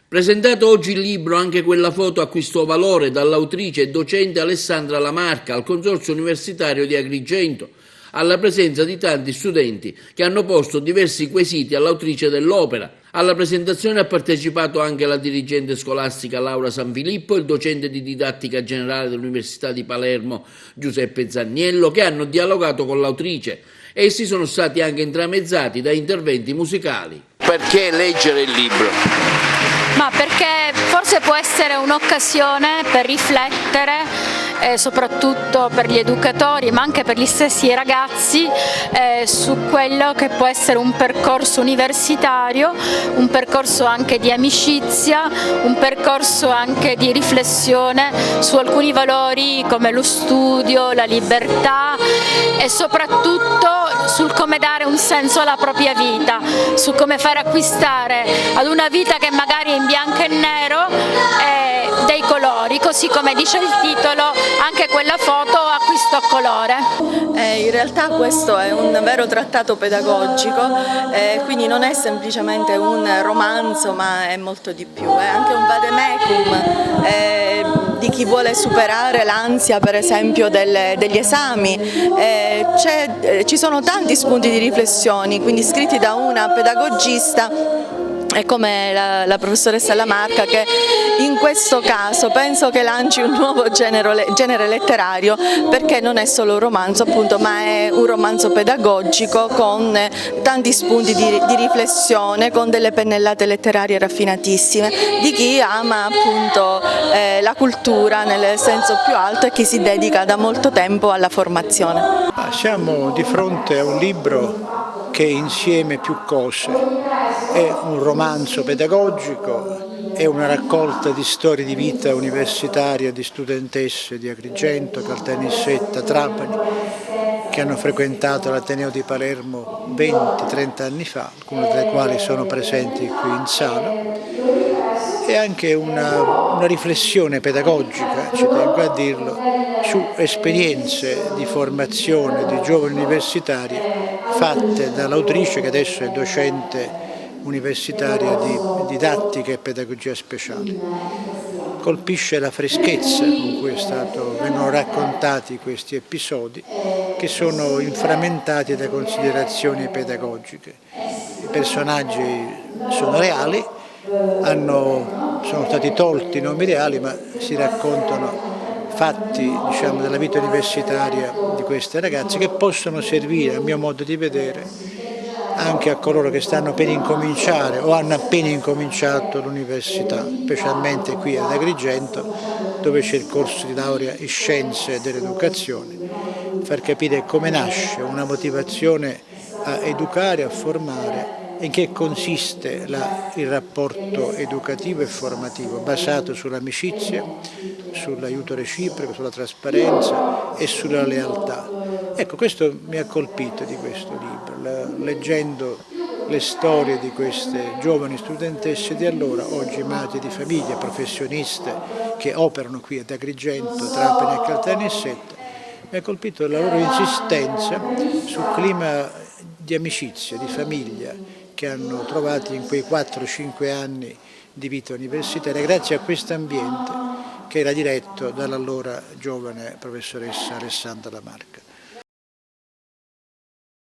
Presentato oggi il libro Anche quella foto acquistò valore dall'autrice e docente Alessandra Lamarca al Consorzio Universitario di Agrigento, alla presenza di tanti studenti che hanno posto diversi quesiti all'autrice dell'opera. Alla presentazione ha partecipato anche la dirigente scolastica Laura Sanfilippo e il docente di didattica generale dell'Università di Palermo Giuseppe Zanniello, che hanno dialogato con l'autrice. Essi sono stati anche intramezzati da interventi musicali. Perché leggere il libro? Ma perché forse può essere un'occasione per riflettere, soprattutto per gli educatori ma anche per gli stessi ragazzi, su quello che può essere un percorso universitario, un percorso anche di amicizia, un percorso anche di riflessione su alcuni valori come lo studio, la libertà e soprattutto sul come dare un senso alla propria vita, su come far acquistare ad una vita che magari è in bianco e nero dei colori, così come dice il titolo, anche quella foto acquistò colore. In realtà questo è un vero trattato pedagogico, quindi non è semplicemente un romanzo ma è molto di più, è anche un vademecum di chi vuole superare l'ansia per esempio degli esami. Ci sono tanti spunti di riflessione, quindi scritti da una pedagogista e come la professoressa Lamarca, che in questo caso penso che lanci un nuovo genere letterario, perché non è solo un romanzo appunto, ma è un romanzo pedagogico con tanti spunti di riflessione, con delle pennellate letterarie raffinatissime di chi ama appunto la cultura nel senso più alto e chi si dedica da molto tempo alla formazione. Siamo di fronte a un libro che insieme più cose, è un romanzo pedagogico, è una raccolta di storie di vita universitaria di studentesse di Agrigento, Caltanissetta, Trapani, che hanno frequentato l'Ateneo di Palermo 20-30 anni fa, alcune delle quali sono presenti qui in sala, e anche una riflessione pedagogica, ci tengo a dirlo, su esperienze di formazione di giovani universitari fatte dall'autrice, che adesso è docente universitaria di didattica e pedagogia speciale. Colpisce la freschezza con cui vengono raccontati questi episodi, che sono inframmentati da considerazioni pedagogiche. I personaggi sono reali, sono stati tolti i nomi reali, ma si raccontano fatti della vita universitaria di queste ragazze, che possono servire, a mio modo di vedere, anche a coloro che stanno per incominciare o hanno appena incominciato l'università, specialmente qui ad Agrigento, dove c'è il corso di laurea in scienze dell'educazione, far capire come nasce una motivazione a educare, a formare, in che consiste il rapporto educativo e formativo basato sull'amicizia, sull'aiuto reciproco, sulla trasparenza e sulla lealtà. Ecco, questo mi ha colpito di questo libro, leggendo le storie di queste giovani studentesse di allora, oggi madri di famiglia, professioniste che operano qui ad Agrigento, Trapani e Caltanissetta. Mi ha colpito la loro insistenza sul clima di amicizia, di famiglia che hanno trovato in quei 4-5 anni di vita universitaria, grazie a questo ambiente che era diretto dall'allora giovane professoressa Alessandra Lamarca.